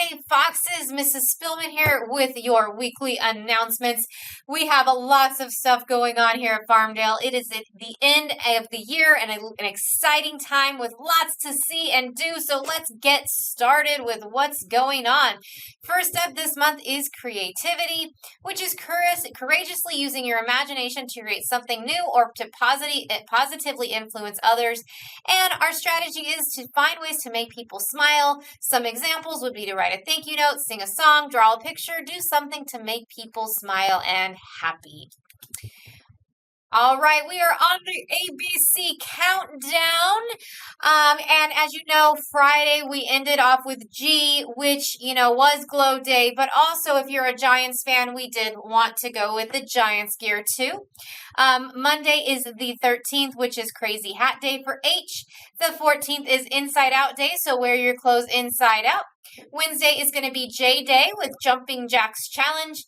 Friday, Foxes. Mrs. Spillman here with your weekly announcements. We have lots of stuff going on here at Farmdale. It is at the end of the year and an exciting time with lots to see and do. So let's get started with what's going on. First up this month is creativity, which is courageously using your imagination to create something new or to positively influence others. And our strategy is to find ways to make people smile. Some examples would be to write a thank you note, sing a song, draw a picture, do something to make people smile and happy. All right, we are on the ABC countdown. And as you know, Friday we ended off with G, which, was Glow Day. But also, if you're a Giants fan, we did want to go with the Giants gear too. Monday is the 13th, which is Crazy Hat Day for H. The 14th is Inside Out Day, so wear your clothes inside out. Wednesday is going to be J Day with Jumping Jacks Challenge.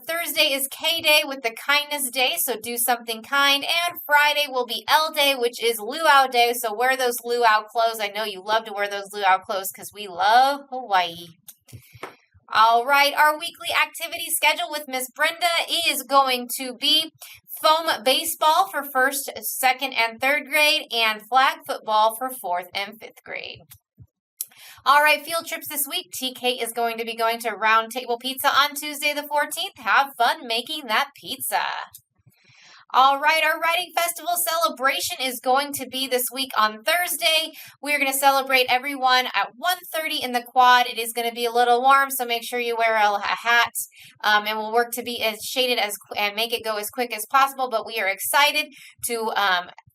Thursday is K Day with the Kindness Day, so do something kind. And Friday will be L Day, which is Luau Day, so wear those luau clothes. I know you love to wear those luau clothes because we love Hawaii. All right, our weekly activity schedule with Miss Brenda is going to be foam baseball for 1st, 2nd, and 3rd grade, and flag football for 4th and 5th grade. All right, field trips this week. TK is going to be going to Round Table Pizza on Tuesday the 14th. Have fun making that pizza. All right, our Writing Festival celebration is going to be this week on Thursday. We're going to celebrate everyone at 1:30 in the quad. It is going to be a little warm, so make sure you wear a hat, and we'll work to be as shaded and make it go as quick as possible. But we are excited to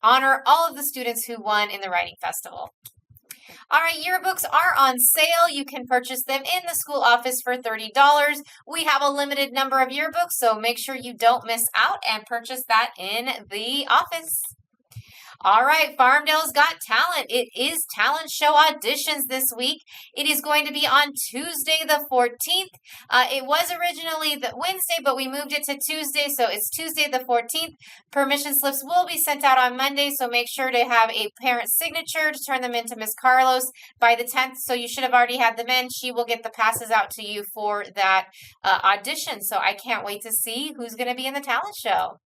honor all of the students who won in the Writing Festival. All right, yearbooks are on sale. You can purchase them in the school office for $30. We have a limited number of yearbooks, so make sure you don't miss out and purchase that in the office. All right, Farmdale's Got Talent. It is talent show auditions this week. It is going to be on Tuesday the 14th. It was originally the Wednesday, but we moved it to Tuesday, so it's Tuesday the 14th. Permission slips will be sent out on Monday, so make sure to have a parent signature to turn them into Miss Carlos by the 10th. So you should have already had them in. She will get the passes out to you for that audition. So I can't wait to see who's going to be in the talent show.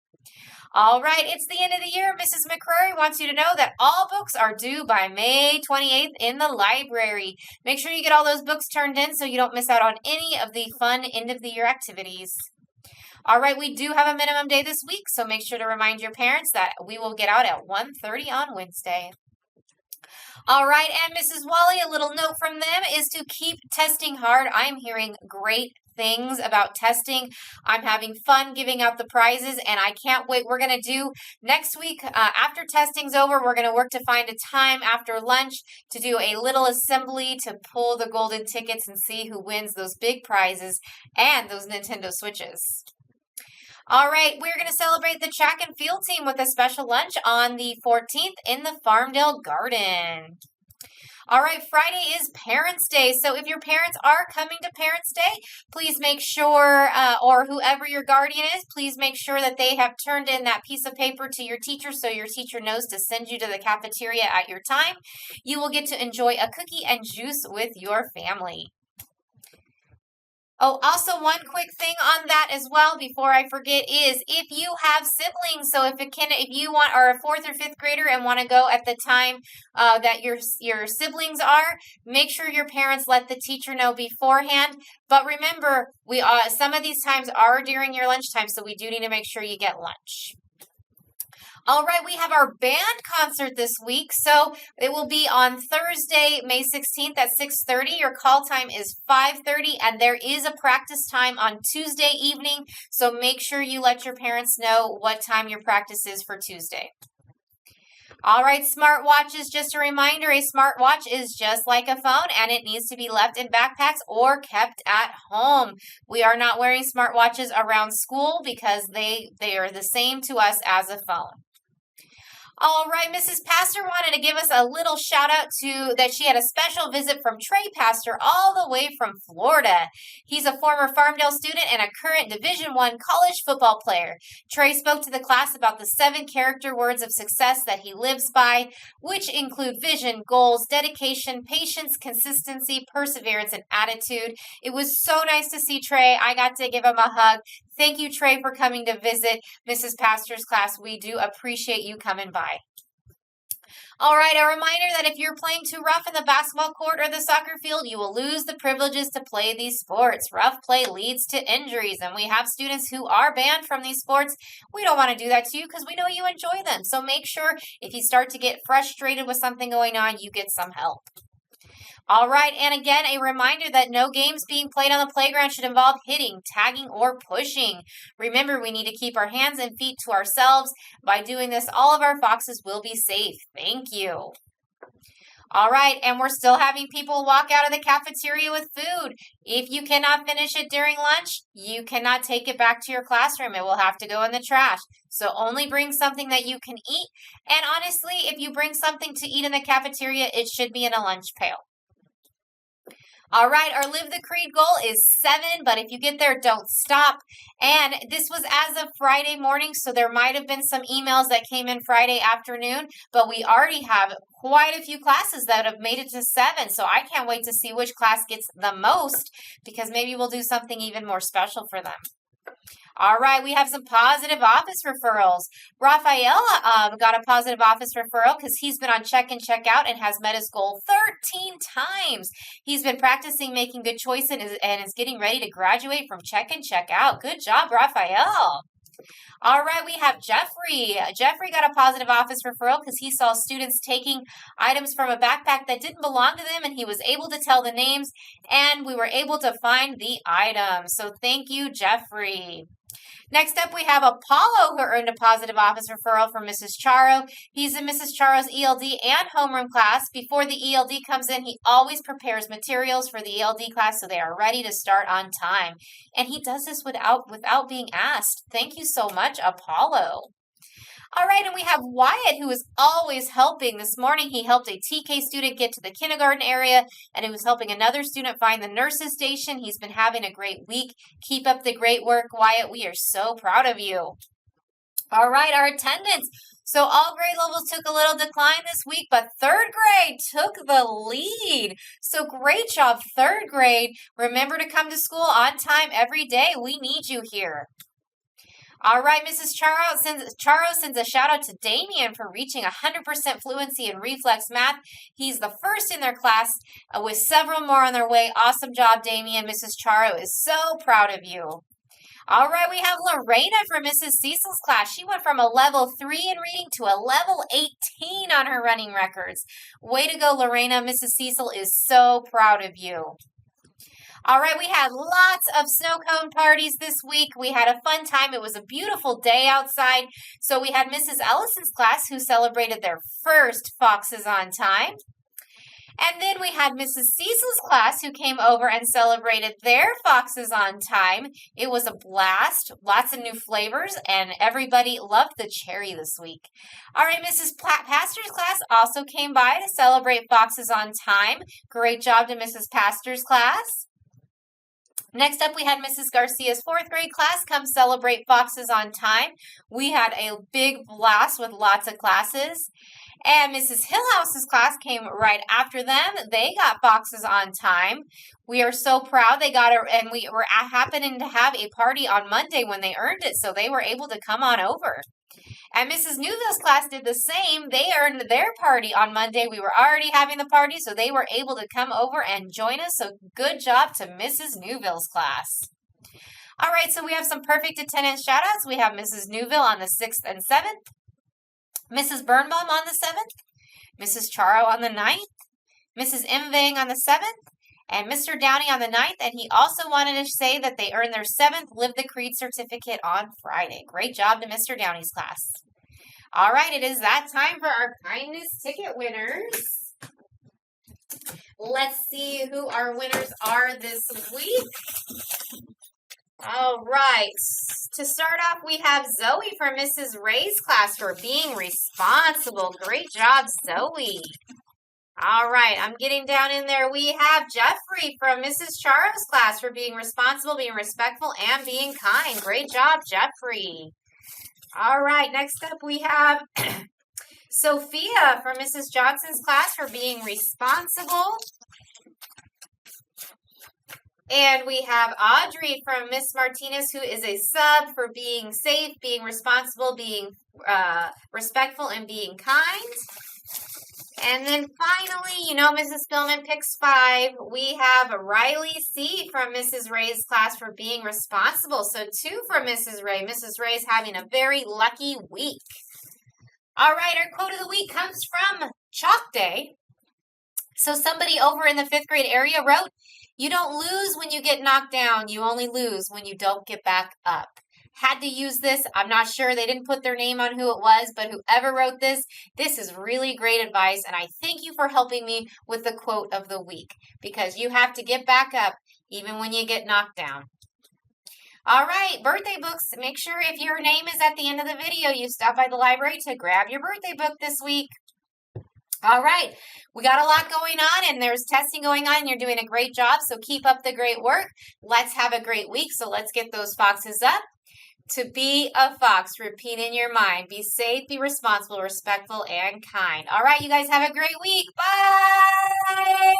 All right, it's the end of the year. Mrs. McCrory wants you to know that all books are due by May 28th in the library. Make sure you get all those books turned in so you don't miss out on any of the fun end-of-the-year activities. All right, we do have a minimum day this week, so make sure to remind your parents that we will get out at 1:30 on Wednesday. All right, and Mrs. Wally, a little note from them is to keep testing hard. I'm hearing great things about testing. I'm having fun giving out the prizes, and I can't wait. We're going to do next week, after testing's over, we're going to work to find a time after lunch to do a little assembly to pull the golden tickets and see who wins those big prizes and those Nintendo Switches. All right, we're going to celebrate the track and field team with a special lunch on the 14th in the Farmdale Garden. All right, Friday is Parents' Day, so if your parents are coming to Parents' Day, please make sure, or whoever your guardian is, please make sure that they have turned in that piece of paper to your teacher so your teacher knows to send you to the cafeteria at your time. You will get to enjoy a cookie and juice with your family. Oh, also one quick thing on that as well before I forget is if you have siblings, so if you are a 4th or 5th grader and want to go at the time that your siblings are, make sure your parents let the teacher know beforehand. But remember, some of these times are during your lunchtime, so we do need to make sure you get lunch. All right, we have our band concert this week, so it will be on Thursday, May 16th at 6:30. Your call time is 5:30, and there is a practice time on Tuesday evening, so make sure you let your parents know what time your practice is for Tuesday. All right, smartwatches, just a reminder, a smartwatch is just like a phone, and it needs to be left in backpacks or kept at home. We are not wearing smartwatches around school because they are the same to us as a phone. All right, Mrs. Pastor wanted to give us a little shout out to that she had a special visit from Trey Pastor all the way from Florida. He's a former Farmdale student and a current Division I college football player. Trey spoke to the class about the 7 character words of success that he lives by, which include vision, goals, dedication, patience, consistency, perseverance, and attitude. It was so nice to see Trey. I got to give him a hug. Thank you, Trey, for coming to visit Mrs. Pastor's class. We do appreciate you coming by. All right, a reminder that if you're playing too rough in the basketball court or the soccer field, you will lose the privileges to play these sports. Rough play leads to injuries, and we have students who are banned from these sports. We don't want to do that to you because we know you enjoy them. So make sure if you start to get frustrated with something going on, you get some help. All right, and again, a reminder that no games being played on the playground should involve hitting, tagging, or pushing. Remember, we need to keep our hands and feet to ourselves. By doing this, all of our foxes will be safe. Thank you. All right, and we're still having people walk out of the cafeteria with food. If you cannot finish it during lunch, you cannot take it back to your classroom. It will have to go in the trash. So only bring something that you can eat. And honestly, if you bring something to eat in the cafeteria, it should be in a lunch pail. All right, our Live the Creed goal is 7, but if you get there, don't stop. And this was as of Friday morning, so there might have been some emails that came in Friday afternoon, but we already have quite a few classes that have made it to 7, so I can't wait to see which class gets the most, because maybe we'll do something even more special for them. All right, we have some positive office referrals. Raphael got a positive office referral because he's been on check and check out and has met his goal 13 times. He's been practicing making good choices and is getting ready to graduate from check and check out. Good job, Raphael. All right, we have Jeffrey. Jeffrey got a positive office referral because he saw students taking items from a backpack that didn't belong to them, and he was able to tell the names, and we were able to find the items. So thank you, Jeffrey. Next up, we have Apollo, who earned a positive office referral from Mrs. Charo. He's in Mrs. Charo's ELD and homeroom class. Before the ELD comes in, he always prepares materials for the ELD class so they are ready to start on time. And he does this without being asked. Thank you so much, Apollo. All right, and we have Wyatt, who is always helping. This morning, he helped a TK student get to the kindergarten area, and he was helping another student find the nurse's station. He's been having a great week. Keep up the great work, Wyatt. We are so proud of you. All right, our attendance. So all grade levels took a little decline this week, but 3rd grade took the lead. So great job, 3rd grade. Remember to come to school on time every day. We need you here. All right, Mrs. Charo sends a shout out to Damien for reaching 100% fluency in reflex math. He's the first in their class with several more on their way. Awesome job, Damien. Mrs. Charo is so proud of you. All right, we have Lorena from Mrs. Cecil's class. She went from a level 3 in reading to a level 18 on her running records. Way to go, Lorena. Mrs. Cecil is so proud of you. All right, we had lots of snow cone parties this week. We had a fun time. It was a beautiful day outside. So we had Mrs. Ellison's class who celebrated their first Foxes on Time. And then we had Mrs. Cecil's class who came over and celebrated their Foxes on Time. It was a blast, lots of new flavors, and everybody loved the cherry this week. All right, Mrs. Pastor's class also came by to celebrate Foxes on Time. Great job to Mrs. Pastor's class. Next up, we had Mrs. Garcia's 4th grade class come celebrate Foxes on Time. We had a big blast with lots of classes. And Mrs. Hillhouse's class came right after them. They got Foxes on Time. We are so proud they got it, and we were happening to have a party on Monday when they earned it, so they were able to come on over. And Mrs. Newville's class did the same. They earned their party on Monday. We were already having the party, so they were able to come over and join us. So good job to Mrs. Newville's class. All right, so we have some perfect attendance shout-outs. We have Mrs. Newville on the 6th and 7th, Mrs. Birnbaum on the 7th, Mrs. Charo on the 9th, Mrs. Imvang on the 7th, and Mr. Downey on the 9th, and he also wanted to say that they earned their 7th Live the Creed certificate on Friday. Great job to Mr. Downey's class. All right, it is that time for our kindness ticket winners. Let's see who our winners are this week. All right. To start off, we have Zoe from Mrs. Ray's class for being responsible. Great job, Zoe. All right, I'm getting down in there. We have Jeffrey from Mrs. Charo's class for being responsible, being respectful, and being kind. Great job, Jeffrey. All right, next up we have Sophia from Mrs. Johnson's class for being responsible. And we have Audrey from Miss Martinez, who is a sub, for being safe, being responsible, being respectful, and being kind. And then finally, you know, Mrs. Spillman picks 5. We have Riley C. from Mrs. Ray's class for being responsible. So 2 from Mrs. Ray. Mrs. Ray's having a very lucky week. All right, our quote of the week comes from Chalk Day. So somebody over in the 5th grade area wrote, "You don't lose when you get knocked down. You only lose when you don't get back up." Had to use this. I'm not sure. They didn't put their name on who it was, but whoever wrote this is really great advice. And I thank you for helping me with the quote of the week, because you have to get back up even when you get knocked down. All right, birthday books. Make sure if your name is at the end of the video, you stop by the library to grab your birthday book this week. All right, we got a lot going on, and there's testing going on, and you're doing a great job, so keep up the great work. Let's have a great week, so let's get those foxes up. To be a fox, repeat in your mind. Be safe, be responsible, respectful, and kind. All right, you guys have a great week. Bye!